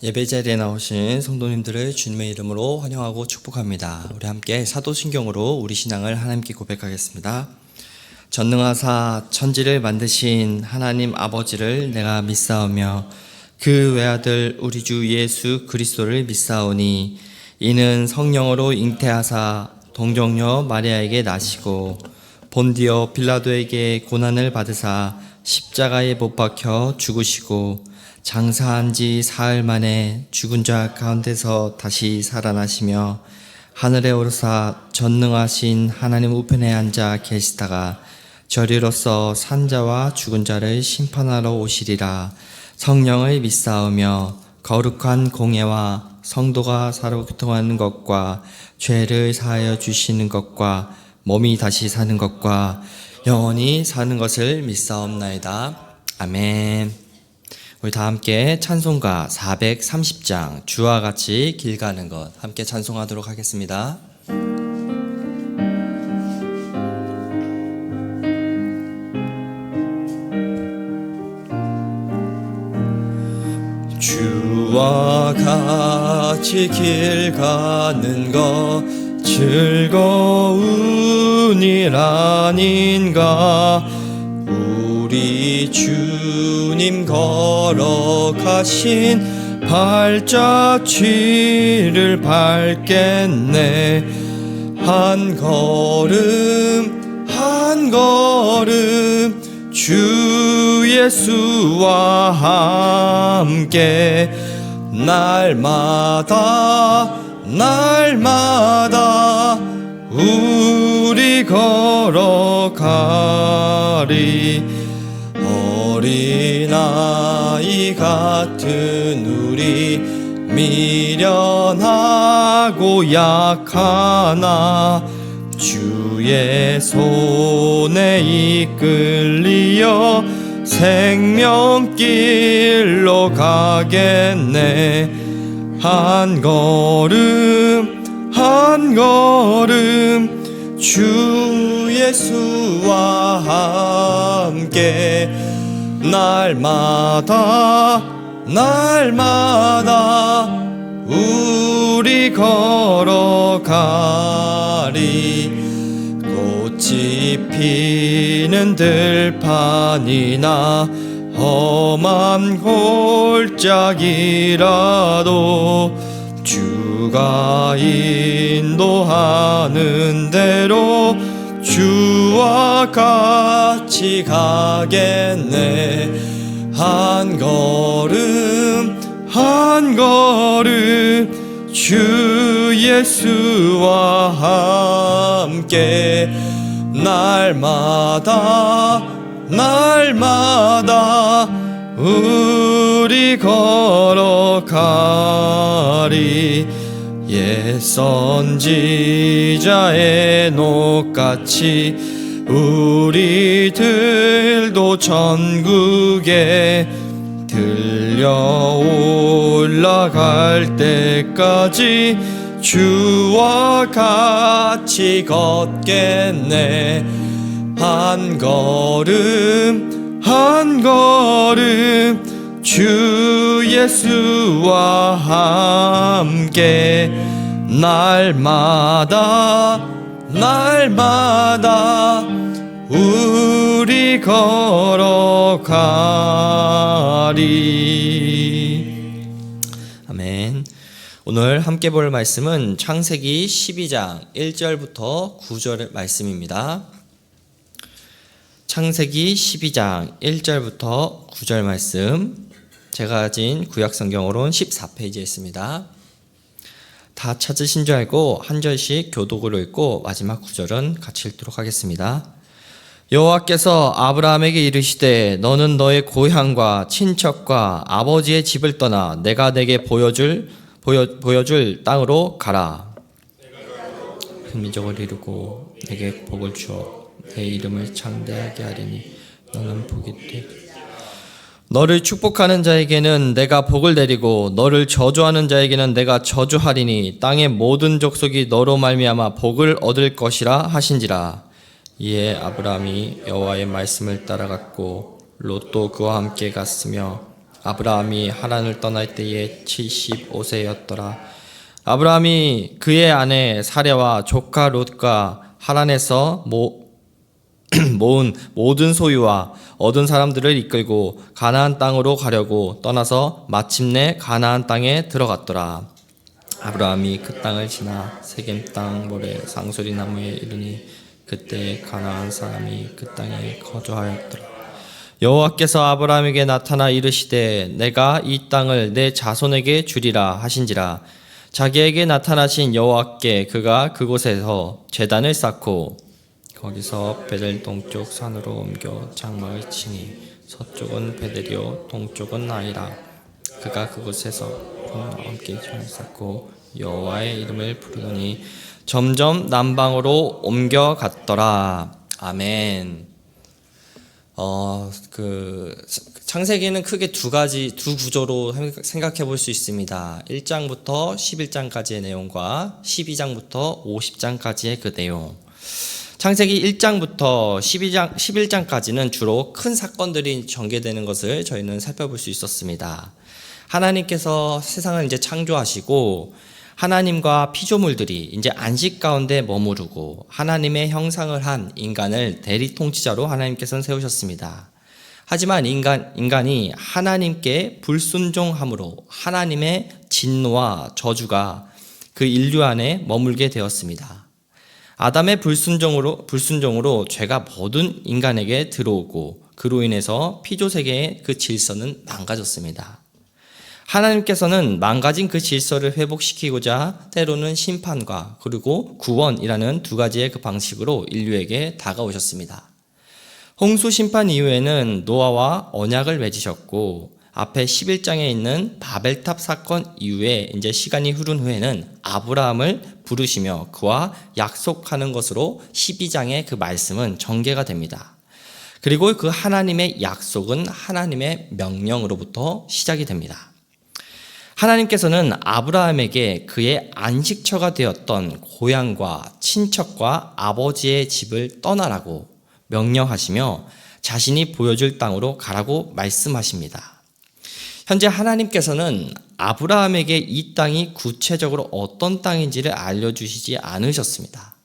예배 자리에 나오신 성도님들을 주님의 이름으로 환영하고 축복합니다. 우리 함께 사도신경으로 우리 신앙을 하나님께 고백하겠습니다. 전능하사 천지를 만드신 하나님 아버지를 내가 믿사오며 그 외아들 우리 주 예수 그리스도를 믿사오니 이는 성령으로 잉태하사 동정녀 마리아에게 나시고 본디오 빌라도에게 고난을 받으사 십자가에 못 박혀 죽으시고 장사한 지 사흘 만에 죽은 자 가운데서 다시 살아나시며 하늘에 오르사 전능하신 하나님 우편에 앉아 계시다가 저리로서 산자와 죽은 자를 심판하러 오시리라. 성령을 믿사오며 거룩한 공예와 성도가 서로 교통하는 것과 죄를 사하여 주시는 것과 몸이 다시 사는 것과 영원히 사는 것을 믿사옵나이다. 아멘. 우리 다 함께 찬송가 430장 주와 같이 길 가는 것 함께 찬송하도록 하겠습니다. 주와 같이 길 가는 것 즐거운 일 아닌가. 우리 주님 걸어가신 발자취를 밟겠네. 한 걸음 한 걸음 주 예수와 함께 날마다 날마다 우리 걸어가리. 어린아이 같은 우리 미련하고 약하나 주의 손에 이끌리어 생명길로 가겠네. 한 걸음 한 걸음 주 예수와 함께 날마다 날마다 우리 걸어가리. 꽃이 피는 들판이나 험한 골짜기라도 주가 인도하는 대로 주와 같이 가겠네. 한 걸음 한 걸음 주 예수와 함께 날마다 날마다 우리 걸어가리. 옛 선지자의 녹같이 우리들도 전국에 들려 올라갈 때까지 주와 같이 걷겠네. 한 걸음 한 걸음 주 예수와 함께 날마다 날마다 우리 걸어가리. 아멘. 오늘 함께 볼 말씀은 창세기 12장 1절부터 9절 말씀입니다. 창세기 12장 1절부터 9절 말씀, 제가 가진 구약성경으로는 14페이지에 있습니다. 다 찾으신 줄 알고 한 절씩 교독으로 읽고 마지막 9절은 같이 읽도록 하겠습니다. 여호와께서 아브라함에게 이르시되 너는 너의 고향과 친척과 아버지의 집을 떠나 내가 내게 보여줄 땅으로 가라. 민족을 이루고 내게 복을 주어 내 이름을 창대하게 하리니 너는 복이 되. 너를 축복하는 자에게는 내가 복을 내리고 너를 저주하는 자에게는 내가 저주하리니 땅의 모든 족속이 너로 말미암아 복을 얻을 것이라 하신지라. 이에 아브라함이 여호와의 말씀을 따라갔고 롯도 그와 함께 갔으며 아브라함이 하란을 떠날 때에 75세였더라. 아브라함이 그의 아내 사레와 조카 롯과 하란에서 모은 모든 소유와 얻은 사람들을 이끌고 가나안 땅으로 가려고 떠나서 마침내 가나안 땅에 들어갔더라. 아브라함이 그 땅을 지나 세겜 땅 모래 상수리 나무에 이르니 그때 가나안 사람이 그 땅에 거주하였더라. 여호와께서 아브라함에게 나타나 이르시되 내가 이 땅을 내 자손에게 주리라 하신지라. 자기에게 나타나신 여호와께 그가 그곳에서 제단을 쌓고 거기서 베델 동쪽 산으로 옮겨 장막을 치니 서쪽은 베델이요 동쪽은 아이라. 그가 그곳에서 함께 제단을 쌓고 여호와의 이름을 부르더니 점점 남방으로 옮겨갔더라. 아멘. 창세기는 크게 두 구조로 생각해 볼 수 있습니다. 1장부터 11장까지의 내용과 12장부터 50장까지의 그 내용. 창세기 1장부터 11장까지는 주로 큰 사건들이 전개되는 것을 저희는 살펴볼 수 있었습니다. 하나님께서 세상을 이제 창조하시고 하나님과 피조물들이 이제 안식 가운데 머무르고 하나님의 형상을 한 인간을 대리 통치자로 하나님께서는 세우셨습니다. 하지만 인간이 하나님께 불순종함으로 하나님의 진노와 저주가 그 인류 안에 머물게 되었습니다. 아담의 불순종으로 죄가 모든 인간에게 들어오고 그로 인해서 피조 세계의 그 질서는 망가졌습니다. 하나님께서는 망가진 그 질서를 회복시키고자 때로는 심판과 그리고 구원이라는 두 가지의 그 방식으로 인류에게 다가오셨습니다. 홍수 심판 이후에는 노아와 언약을 맺으셨고 앞에 11장에 있는 바벨탑 사건 이후에 이제 시간이 흐른 후에는 아브라함을 부르시며 그와 약속하는 것으로 12장의 그 말씀은 전개가 됩니다. 그리고 그 하나님의 약속은 하나님의 명령으로부터 시작이 됩니다. 하나님께서는 아브라함에게 그의 안식처가 되었던 고향과 친척과 아버지의 집을 떠나라고 명령하시며 자신이 보여줄 땅으로 가라고 말씀하십니다. 현재 하나님께서는 아브라함에게 이 땅이 구체적으로 어떤 땅인지를 알려주시지 않으셨습니다.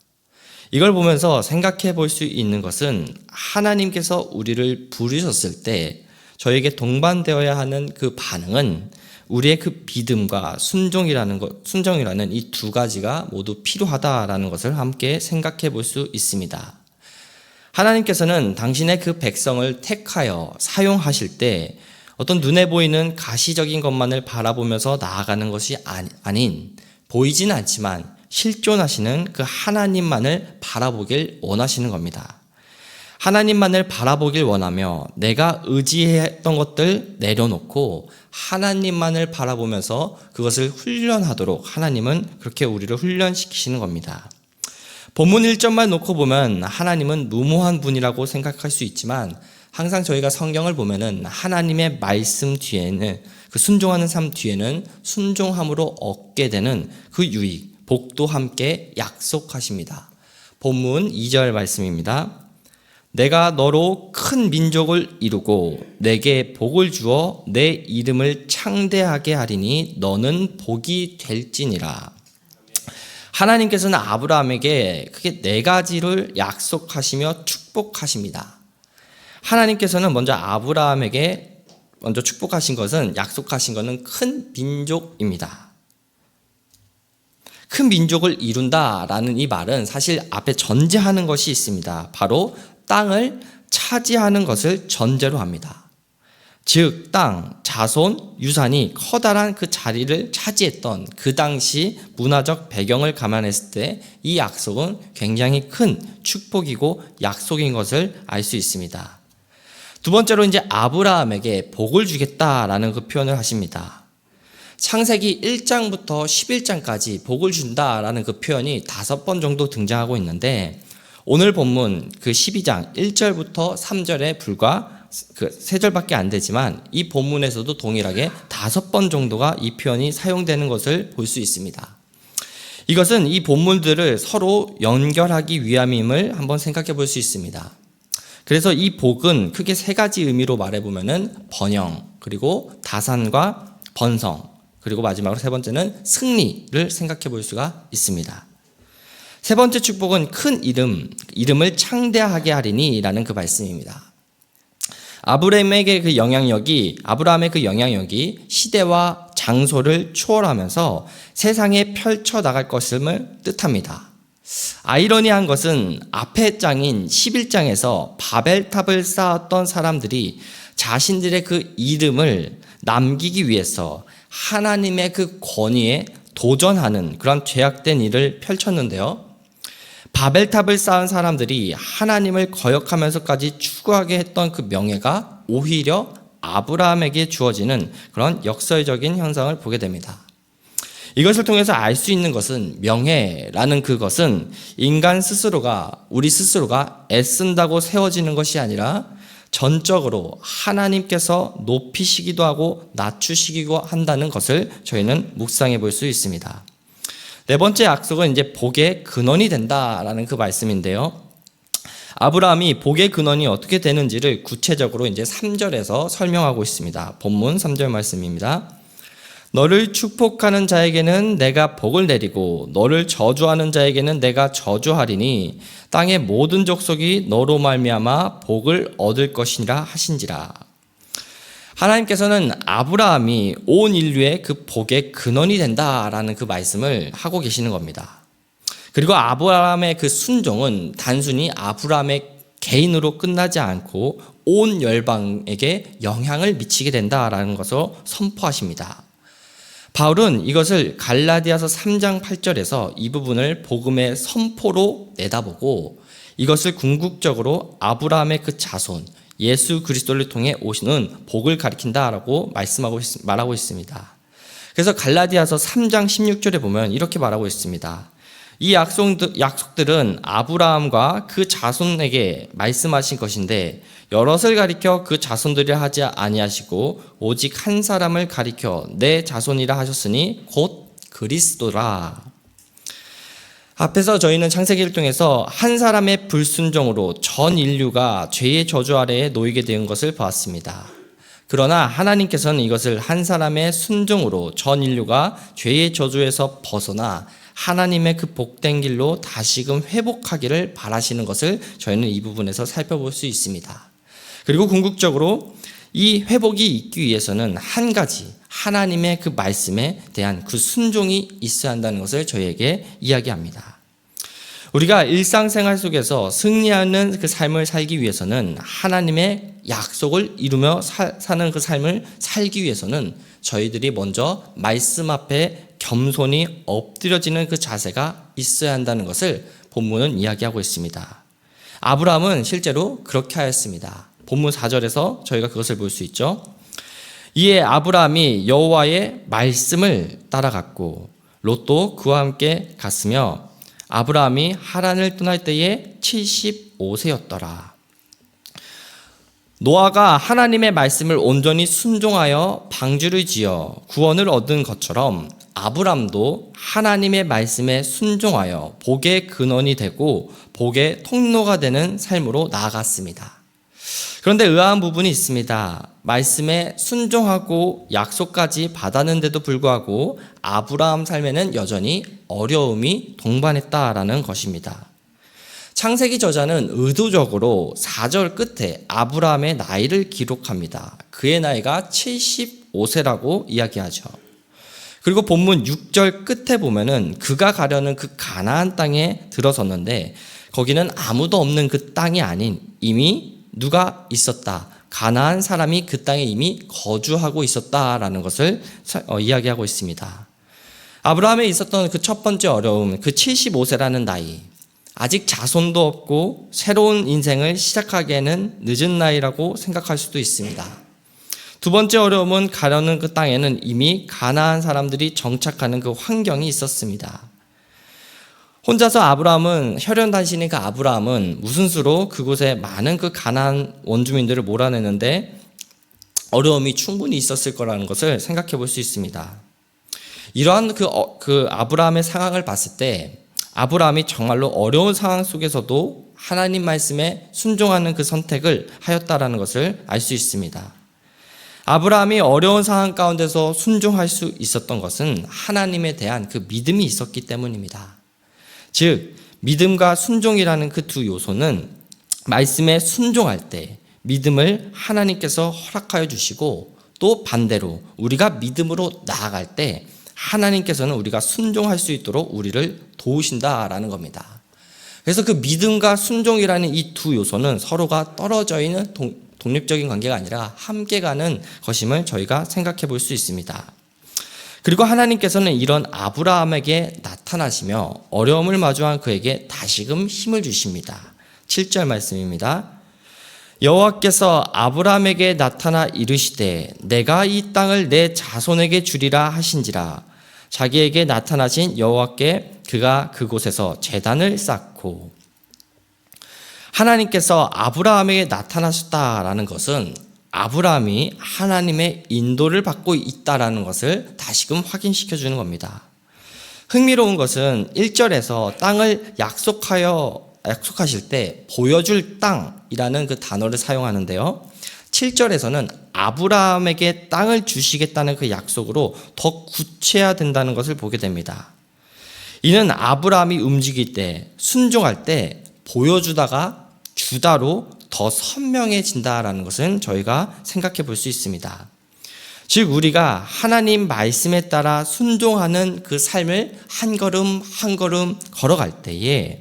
이걸 보면서 생각해 볼 수 있는 것은 하나님께서 우리를 부르셨을 때 저에게 동반되어야 하는 그 반응은 우리의 그 믿음과 순종이라는 이 두 가지가 모두 필요하다라는 것을 함께 생각해 볼 수 있습니다. 하나님께서는 당신의 그 백성을 택하여 사용하실 때 어떤 눈에 보이는 가시적인 것만을 바라보면서 나아가는 것이 아닌 보이진 않지만 실존하시는 그 하나님만을 바라보길 원하시는 겁니다. 하나님만을 바라보길 원하며 내가 의지했던 것들 내려놓고 하나님만을 바라보면서 그것을 훈련하도록 하나님은 그렇게 우리를 훈련시키시는 겁니다. 본문 1절만 놓고 보면 하나님은 무모한 분이라고 생각할 수 있지만 항상 저희가 성경을 보면은 하나님의 말씀 뒤에는 그 순종하는 삶 뒤에는 순종함으로 얻게 되는 그 유익, 복도 함께 약속하십니다. 본문 2절 말씀입니다. 내가 너로 큰 민족을 이루고 내게 복을 주어 내 이름을 창대하게 하리니 너는 복이 될지니라. 하나님께서는 아브라함에게 크게 네 가지를 약속하시며 축복하십니다. 하나님께서는 먼저 아브라함에게 먼저 축복하신 것은 약속하신 것은 큰 민족입니다. 큰 민족을 이룬다라는 이 말은 사실 앞에 전제하는 것이 있습니다. 바로 땅을 차지하는 것을 전제로 합니다. 즉, 땅, 자손, 유산이 커다란 그 자리를 차지했던 그 당시 문화적 배경을 감안했을 때 이 약속은 굉장히 큰 축복이고 약속인 것을 알 수 있습니다. 두 번째로 이제 아브라함에게 복을 주겠다라는 그 표현을 하십니다. 창세기 1장부터 11장까지 복을 준다라는 그 표현이 5번 정도 등장하고 있는데 오늘 본문 그 12장 1절부터 3절에 불과 그 3절밖에 안 되지만 이 본문에서도 동일하게 5번 정도가 이 표현이 사용되는 것을 볼 수 있습니다. 이것은 이 본문들을 서로 연결하기 위함임을 한번 생각해 볼 수 있습니다. 그래서 이 복은 크게 3가지 의미로 말해보면은 번영, 그리고 다산과 번성, 그리고 마지막으로 세 번째는 승리를 생각해 볼 수가 있습니다. 세 번째 축복은 큰 이름을 창대하게 하리니 라는 그 말씀입니다. 아브라함의 그 영향력이 시대와 장소를 초월하면서 세상에 펼쳐 나갈 것을 뜻합니다. 아이러니한 것은 앞의 장인 11장에서 바벨탑을 쌓았던 사람들이 자신들의 그 이름을 남기기 위해서 하나님의 그 권위에 도전하는 그런 죄악된 일을 펼쳤는데요. 바벨탑을 쌓은 사람들이 하나님을 거역하면서까지 추구하게 했던 그 명예가 오히려 아브라함에게 주어지는 그런 역설적인 현상을 보게 됩니다. 이것을 통해서 알 수 있는 것은 명예라는 그것은 우리 스스로가 애쓴다고 세워지는 것이 아니라 전적으로 하나님께서 높이시기도 하고 낮추시기도 한다는 것을 저희는 묵상해 볼 수 있습니다. 네 번째 약속은 이제 복의 근원이 된다라는 그 말씀인데요. 아브라함이 복의 근원이 어떻게 되는지를 구체적으로 이제 3절에서 설명하고 있습니다. 본문 3절 말씀입니다. 너를 축복하는 자에게는 내가 복을 내리고 너를 저주하는 자에게는 내가 저주하리니 땅의 모든 족속이 너로 말미암아 복을 얻을 것이니라 하신지라. 하나님께서는 아브라함이 온 인류의 그 복의 근원이 된다라는 그 말씀을 하고 계시는 겁니다. 그리고 아브라함의 그 순종은 단순히 아브라함의 개인으로 끝나지 않고 온 열방에게 영향을 미치게 된다라는 것을 선포하십니다. 바울은 이것을 갈라디아서 3장 8절에서 이 부분을 복음의 선포로 내다보고 이것을 궁극적으로 아브라함의 그 자손 예수 그리스도를 통해 오시는 복을 가리킨다라고 말하고 있습니다. 그래서 갈라디아서 3장 16절에 보면 이렇게 말하고 있습니다. 이 약속들은 아브라함과 그 자손에게 말씀하신 것인데 여럿을 가리켜 그 자손들이라 하지 아니하시고 오직 한 사람을 가리켜 내 자손이라 하셨으니 곧 그리스도라. 앞에서 저희는 창세기를 통해서 한 사람의 불순종으로 전 인류가 죄의 저주 아래에 놓이게 된 것을 보았습니다. 그러나 하나님께서는 이것을 한 사람의 순종으로 전 인류가 죄의 저주에서 벗어나 하나님의 그 복된 길로 다시금 회복하기를 바라시는 것을 저희는 이 부분에서 살펴볼 수 있습니다. 그리고 궁극적으로 이 회복이 있기 위해서는 한 가지 하나님의 그 말씀에 대한 그 순종이 있어야 한다는 것을 저희에게 이야기합니다. 우리가 일상생활 속에서 승리하는 그 삶을 살기 위해서는 하나님의 약속을 이루며 사는 그 삶을 살기 위해서는 저희들이 먼저 말씀 앞에 겸손히 엎드려지는 그 자세가 있어야 한다는 것을 본문은 이야기하고 있습니다. 아브라함은 실제로 그렇게 하였습니다. 본문 4절에서 저희가 그것을 볼 수 있죠. 이에 아브라함이 여호와의 말씀을 따라갔고 롯도 그와 함께 갔으며 아브라함이 하란을 떠날 때에 75세였더라. 노아가 하나님의 말씀을 온전히 순종하여 방주를 지어 구원을 얻은 것처럼 아브라함도 하나님의 말씀에 순종하여 복의 근원이 되고 복의 통로가 되는 삶으로 나아갔습니다. 그런데 의아한 부분이 있습니다. 말씀에 순종하고 약속까지 받았는데도 불구하고 아브라함 삶에는 여전히 어려움이 동반했다라는 것입니다. 창세기 저자는 의도적으로 4절 끝에 아브라함의 나이를 기록합니다. 그의 나이가 75세라고 이야기하죠. 그리고 본문 6절 끝에 보면은 그가 가려는 그 가나안 땅에 들어섰는데 거기는 아무도 없는 그 땅이 아닌 이미 누가 있었다. 가나안 사람이 그 땅에 이미 거주하고 있었다라는 것을 이야기하고 있습니다. 아브라함에 있었던 그 첫 번째 어려움, 그 75세라는 나이. 아직 자손도 없고 새로운 인생을 시작하기에는 늦은 나이라고 생각할 수도 있습니다. 두 번째 어려움은 가려는 그 땅에는 이미 가나안 사람들이 정착하는 그 환경이 있었습니다. 혼자서 혈연단신인 그 아브라함은 무슨 수로 그곳에 많은 그 가나안 원주민들을 몰아내는데 어려움이 충분히 있었을 거라는 것을 생각해 볼 수 있습니다. 이러한 그 아브라함의 상황을 봤을 때 아브라함이 정말로 어려운 상황 속에서도 하나님 말씀에 순종하는 그 선택을 하였다라는 것을 알 수 있습니다. 아브라함이 어려운 상황 가운데서 순종할 수 있었던 것은 하나님에 대한 그 믿음이 있었기 때문입니다. 즉, 믿음과 순종이라는 그 두 요소는 말씀에 순종할 때 믿음을 하나님께서 허락하여 주시고, 또 반대로 우리가 믿음으로 나아갈 때 하나님께서는 우리가 순종할 수 있도록 우리를 도우신다라는 겁니다. 그래서 그 믿음과 순종이라는 이 두 요소는 서로가 떨어져 있는 독립적인 관계가 아니라 함께 가는 것임을 저희가 생각해 볼 수 있습니다. 그리고 하나님께서는 이런 아브라함에게 나타나시며 어려움을 마주한 그에게 다시금 힘을 주십니다. 7절 말씀입니다. 여호와께서 아브라함에게 나타나 이르시되 내가 이 땅을 내 자손에게 주리라 하신지라. 자기에게 나타나신 여호와께 그가 그곳에서 제단을 쌓고. 하나님께서 아브라함에게 나타나셨다라는 것은 아브라함이 하나님의 인도를 받고 있다라는 것을 다시금 확인시켜 주는 겁니다. 흥미로운 것은 1절에서 땅을 약속하실 때 보여줄 땅이라는 그 단어를 사용하는데요. 7절에서는 아브라함에게 땅을 주시겠다는 그 약속으로 더 구체화된다는 것을 보게 됩니다. 이는 아브라함이 움직일 때, 순종할 때 보여주다가 주다로 더 선명해진다라는 것은 저희가 생각해 볼 수 있습니다. 즉, 우리가 하나님 말씀에 따라 순종하는 그 삶을 한 걸음 한 걸음 걸어갈 때에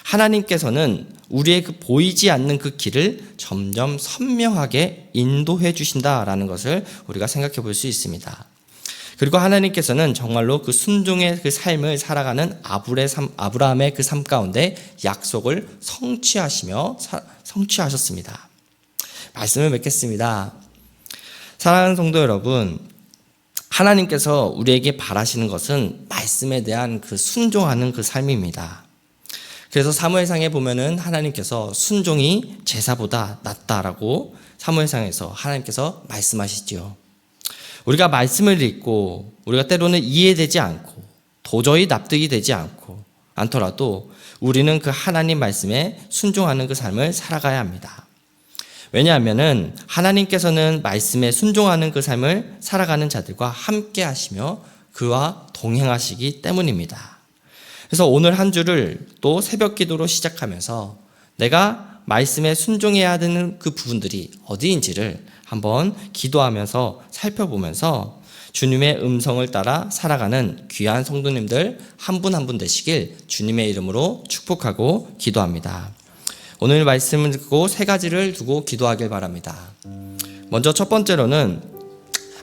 하나님께서는 우리의 그 보이지 않는 그 길을 점점 선명하게 인도해 주신다라는 것을 우리가 생각해 볼 수 있습니다. 그리고 하나님께서는 정말로 그 순종의 그 삶을 살아가는 아브라함의 그 삶 가운데 약속을 성취하셨습니다. 말씀을 맺겠습니다. 사랑하는 성도 여러분, 하나님께서 우리에게 바라시는 것은 말씀에 대한 그 순종하는 그 삶입니다. 그래서 사무엘상에 보면은 하나님께서 순종이 제사보다 낫다라고 사무엘상에서 하나님께서 말씀하시지요. 우리가 말씀을 읽고 우리가 때로는 이해되지 않고 도저히 납득이 되지 않더라도 우리는 그 하나님 말씀에 순종하는 그 삶을 살아가야 합니다. 왜냐하면은 하나님께서는 말씀에 순종하는 그 삶을 살아가는 자들과 함께 하시며 그와 동행하시기 때문입니다. 그래서 오늘 한 주를 또 새벽 기도로 시작하면서 내가 말씀에 순종해야 되는 그 부분들이 어디인지를 한번 기도하면서 살펴보면서 주님의 음성을 따라 살아가는 귀한 성도님들 한 분 한 분 되시길 주님의 이름으로 축복하고 기도합니다. 오늘 말씀을 듣고 세 가지를 두고 기도하길 바랍니다. 먼저 첫 번째로는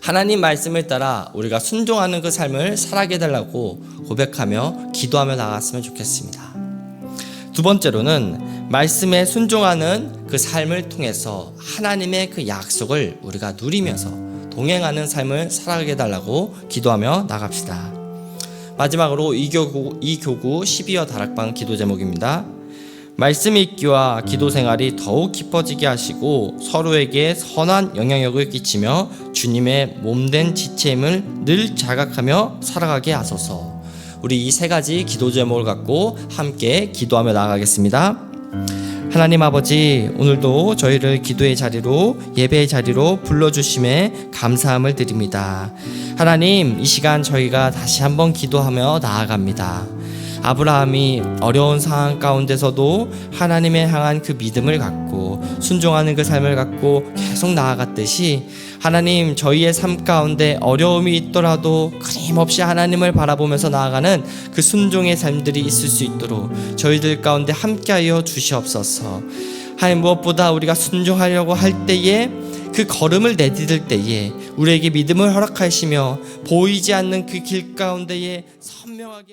하나님 말씀을 따라 우리가 순종하는 그 삶을 살아게 해달라고 고백하며 기도하며 나갔으면 좋겠습니다. 두 번째로는 말씀에 순종하는 그 삶을 통해서 하나님의 그 약속을 우리가 누리면서 동행하는 삶을 살아가게 해달라고 기도하며 나갑시다. 마지막으로 이 교구 12여 다락방 기도 제목입니다. 말씀 읽기와 기도 생활이 더욱 깊어지게 하시고 서로에게 선한 영향력을 끼치며 주님의 몸된 지체임을 늘 자각하며 살아가게 하소서. 우리 이 세 가지 기도 제목을 갖고 함께 기도하며 나아가겠습니다. 하나님 아버지, 오늘도 저희를 기도의 자리로, 예배의 자리로 불러주심에 감사함을 드립니다. 하나님, 이 시간 저희가 다시 한번 기도하며 나아갑니다. 아브라함이 어려운 상황 가운데서도 하나님에 향한 그 믿음을 갖고 순종하는 그 삶을 갖고 계속 나아갔듯이 하나님, 저희의 삶 가운데 어려움이 있더라도 끊임없이 하나님을 바라보면서 나아가는 그 순종의 삶들이 있을 수 있도록 저희들 가운데 함께하여 주시옵소서. 하나님, 무엇보다 우리가 순종하려고 할 때에 그 걸음을 내디딜 때에 우리에게 믿음을 허락하시며 보이지 않는 그 길 가운데에 선명하게